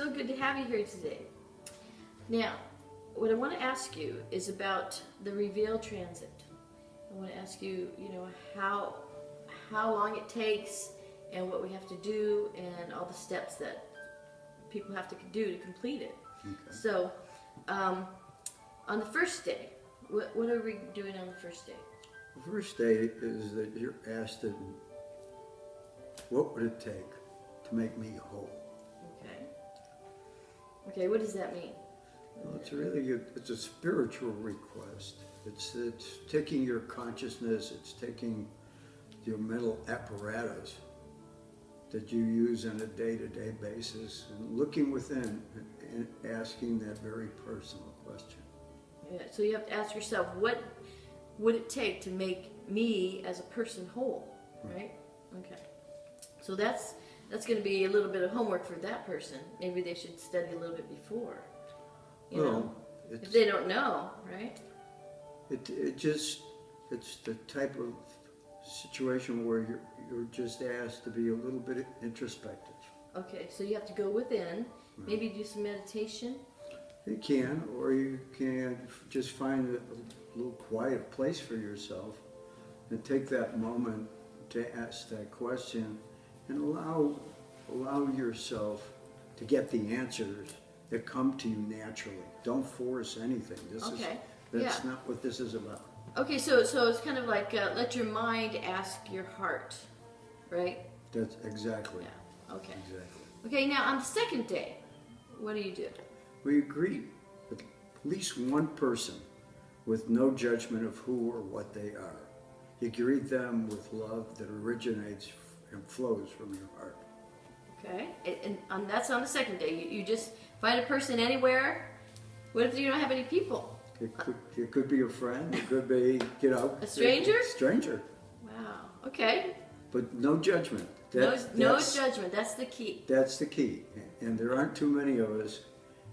so good to have you here today. Now, what I want to ask you is about the reveal transit. I want to ask you, how long it takes and what we have to do and all the steps that people have to do to complete it. Okay. So, on the first day, what are we doing on the first day? The first day is that you're asked to, what would it take to make me whole? Okay. Okay, what does that mean? Well, it's a spiritual request. It's taking your consciousness, it's taking your mental apparatus that you use on a day-to-day basis and looking within and asking that very personal question. Yeah, so you have to ask yourself, what would it take to make me as a person whole, right? Okay. So that's going to be a little bit of homework for that person. Maybe they should study a little bit before, you know, if they don't know, right? It's the type of situation where you're just asked to be a little bit introspective. Okay, so you have to go within, maybe do some meditation. You can, or you can just find a little quiet place for yourself and take that moment to ask that question and allow yourself to get the answers that come to you naturally. Don't force anything. That's not what this is about. Okay, so it's kind of like let your mind ask your heart, right? That's exactly. Yeah. Okay. Exactly. Okay, now on the second day, what do you do? We greet at least one person with no judgment of who or what they are. You greet them with love that originates and flows from your heart. Okay, and that's on the second day. You just find a person anywhere. What if you don't have any people? It could be a friend. It could be, a stranger? Stranger. Wow. Okay. But no judgment. No judgment. That's the key. That's the key. And there aren't too many of us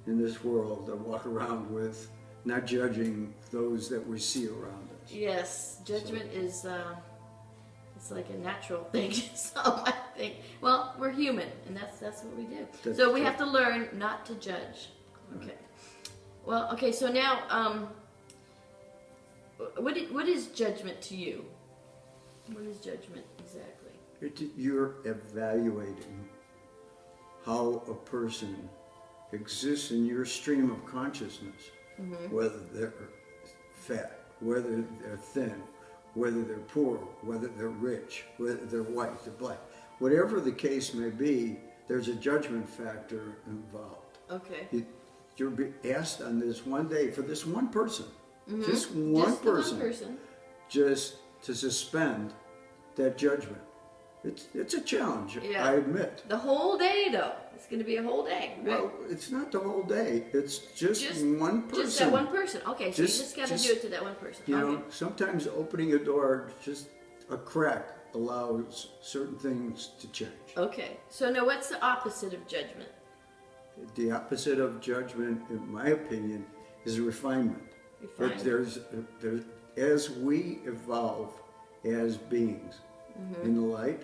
in this world that walk around with not judging those that we see around us. Yes, judgment is it's like a natural thing. So I think, well, we're human, and that's what we do. So we have to learn not to judge. Okay. Right. Well, okay. So now, what is judgment to you? What is judgment exactly? You're evaluating how a person exists in your stream of consciousness, whether they're fat, whether they're thin, whether they're poor, whether they're rich, whether they're white, they're black. Whatever the case may be, there's a judgment factor involved. Okay. You're being asked on this one day for this one person, just one person, just to suspend that judgment. It's a challenge, yeah. I admit. The whole day, though. It's going to be a whole day, right? Well, it's not the whole day. It's just one person. Just that one person. Okay, so you just got to do it to that one person. You know, sometimes opening a door, just a crack, allows certain things to change. Okay, so now what's the opposite of judgment? The opposite of judgment, in my opinion, is refinement. There's as we evolve as beings in the light,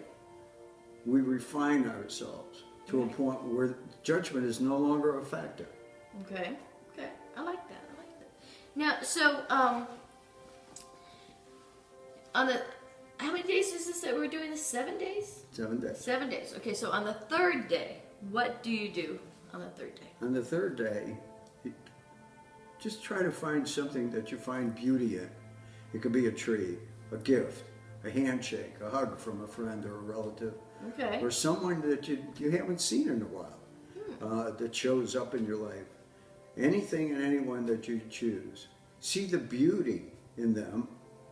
we refine ourselves to a point where judgment is no longer a factor. Okay, I like that. Now, so on the how many days is this that we're doing this? 7 days? 7 days. 7 days. Okay, so on the third day, what do you do on the third day? On the third day, just try to find something that you find beauty in. It could be a tree, a gift, a handshake, a hug from a friend or a relative, or someone that you haven't seen in a while, that shows up in your life. Anything and anyone that you choose. See the beauty in them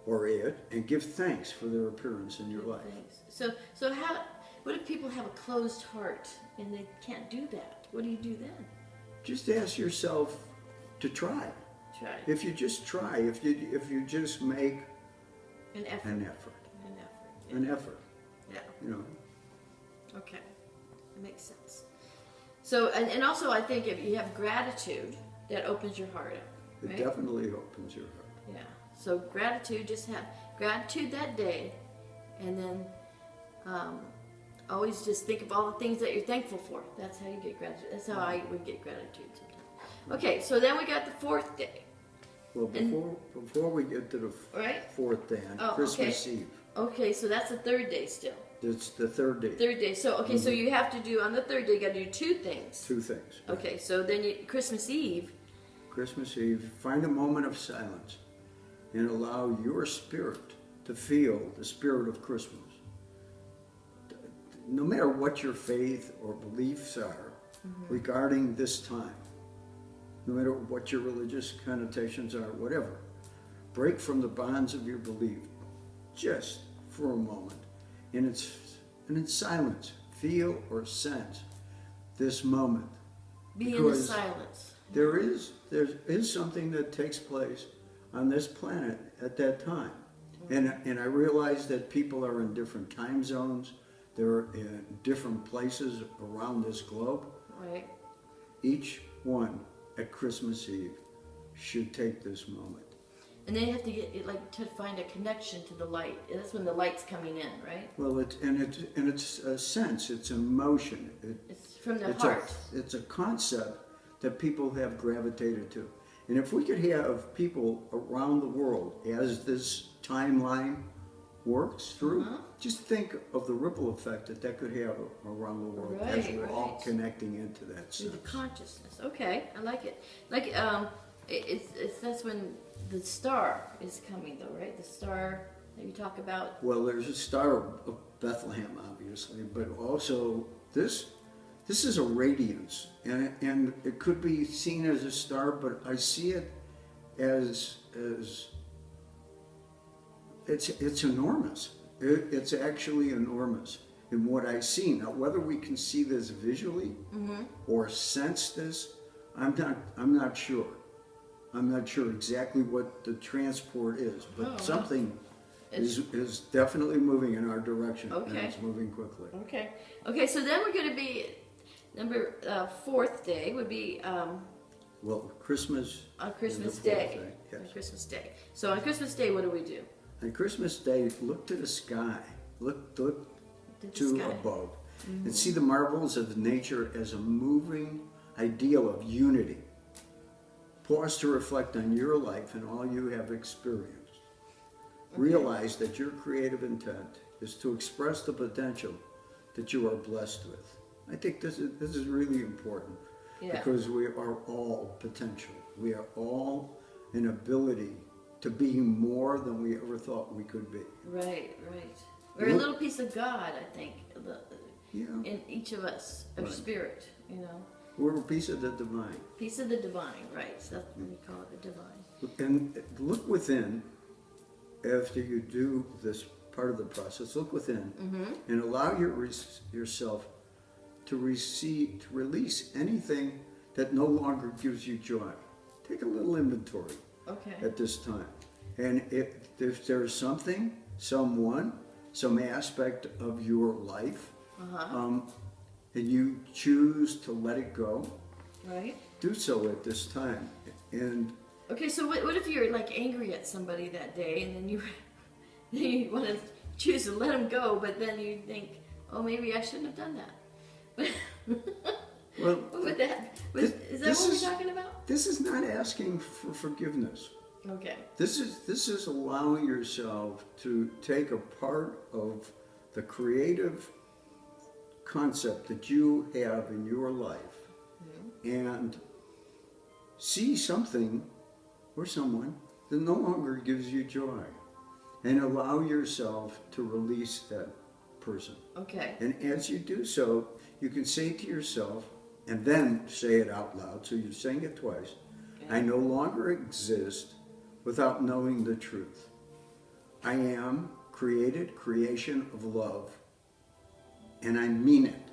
or it, and give thanks for their appearance in your life. So what if people have a closed heart and they can't do that? What do you do then? Just ask yourself to try. If you just try, if you just make an effort. Yeah. You know. Okay, that makes sense. So, and also I think if you have gratitude, that opens your heart up. Right? It definitely opens your heart. Yeah. So gratitude, just have gratitude that day, and then always just think of all the things that you're thankful for. That's how you get gratitude. That's how I would get gratitude sometimes. Okay, so then we got the fourth day. Well, before we get to the Right? fourth day, on Christmas Eve. Okay, so that's the third day still. It's the third day. Third day. So, okay, so you have to do, on the third day, you got to do two things. Two things. Right. Okay, so then Christmas Eve. Christmas Eve, find a moment of silence and allow your spirit to feel the spirit of Christmas. No matter what your faith or beliefs are regarding this time, no matter what your religious connotations are, whatever, break from the bonds of your belief just for a moment. And in silence, feel or sense this moment. Be in the silence. There is something that takes place on this planet at that time. And I realize that people are in different time zones. They're in different places around this globe. Right. Each one at Christmas Eve should take this moment. And then you have to get to find a connection to the light. That's when the light's coming in, right? Well, it's a sense, it's emotion. It's from the heart. It's a concept that people have gravitated to. And if we could have people around the world as this timeline works through, just think of the ripple effect that could have around the world as we're all connecting into that sense. Through the consciousness. Okay, I like it. Like that's when the star is coming, though, right? The star that you talk about. Well, there's a star of Bethlehem, obviously, but also this is a radiance, and it could be seen as a star, but I see it as it's enormous. It's actually enormous in what I see. Now, whether we can see this visually or sense this, I'm not sure. I'm not sure exactly what the transport is, but something is definitely moving in our direction, and it's moving quickly. Okay. Okay, so then we're going to be, fourth day would be... well, Christmas... On Christmas Day. Yes. On Christmas Day. So on Christmas Day, what do we do? On Christmas Day, look to the sky. Look to above. And see the marvels of nature as a moving ideal of unity. Pause to reflect on your life and all you have experienced. Realize that your creative intent is to express the potential that you are blessed with. I think this is really important because we are all potential. We are all an ability to be more than we ever thought we could be. Right, right. We're a little piece of God, I think, in each of us, of spirit, you know. We're a piece of the divine. Piece of the divine, right. So that's what we call it, the divine. And look within, after you do this part of the process, look within and allow yourself to release anything that no longer gives you joy. Take a little inventory at this time. And if there's something, someone, some aspect of your life, and you choose to let it go, right? Do so at this time. And okay, so what if you're like angry at somebody that day, and then you want to choose to let them go, but then you think, oh, maybe I shouldn't have done that. Well, is that what we're talking about? This is not asking for forgiveness. Okay. This is allowing yourself to take a part of the creative concept that you have in your life and see something or someone that no longer gives you joy and allow yourself to release that person. Okay. And as you do so, you can say to yourself, and then say it out loud, so you're saying it twice, I no longer exist without knowing the truth. I am creation of love, and I mean it.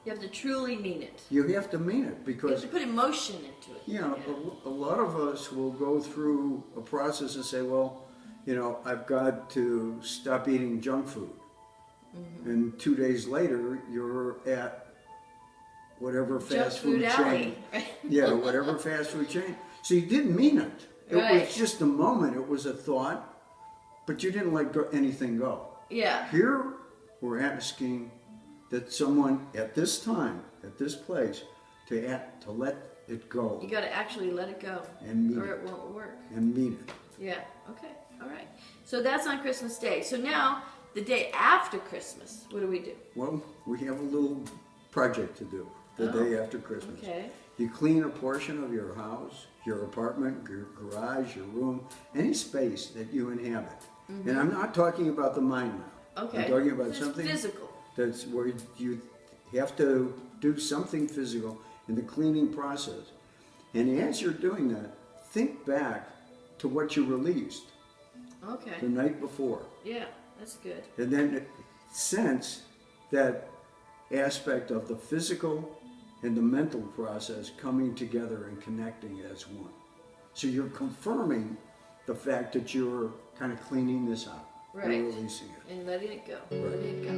You have to truly mean it. You have to mean it because... You have to put emotion into it. You know, a lot of us will go through a process and say, well, you know, I've got to stop eating junk food. And 2 days later, you're at whatever fast food chain. Yeah, whatever fast food chain. So you didn't mean it. It was just a moment. It was a thought, but you didn't let anything go. Yeah. Here, we're asking that someone at this time, at this place, to let it go. You got to actually let it go, and meet or it. it won't work. And meet it. Yeah. Okay. All right. So that's on Christmas Day. So now, the day after Christmas, what do? Well, we have a little project to do the day after Christmas. Okay. You clean a portion of your house, your apartment, your garage, your room, any space that you inhabit. And I'm not talking about the mind now. Okay. I'm talking about It's something physical. that's where you have to do something physical in the cleaning process. And as you're doing that, think back to what you released the Okay. night before. Yeah, that's good. And then sense that aspect of the physical and the mental process coming together and connecting as one. So you're confirming the fact that you're kind of cleaning this out. Right. You're releasing it. And letting it go. Letting it go.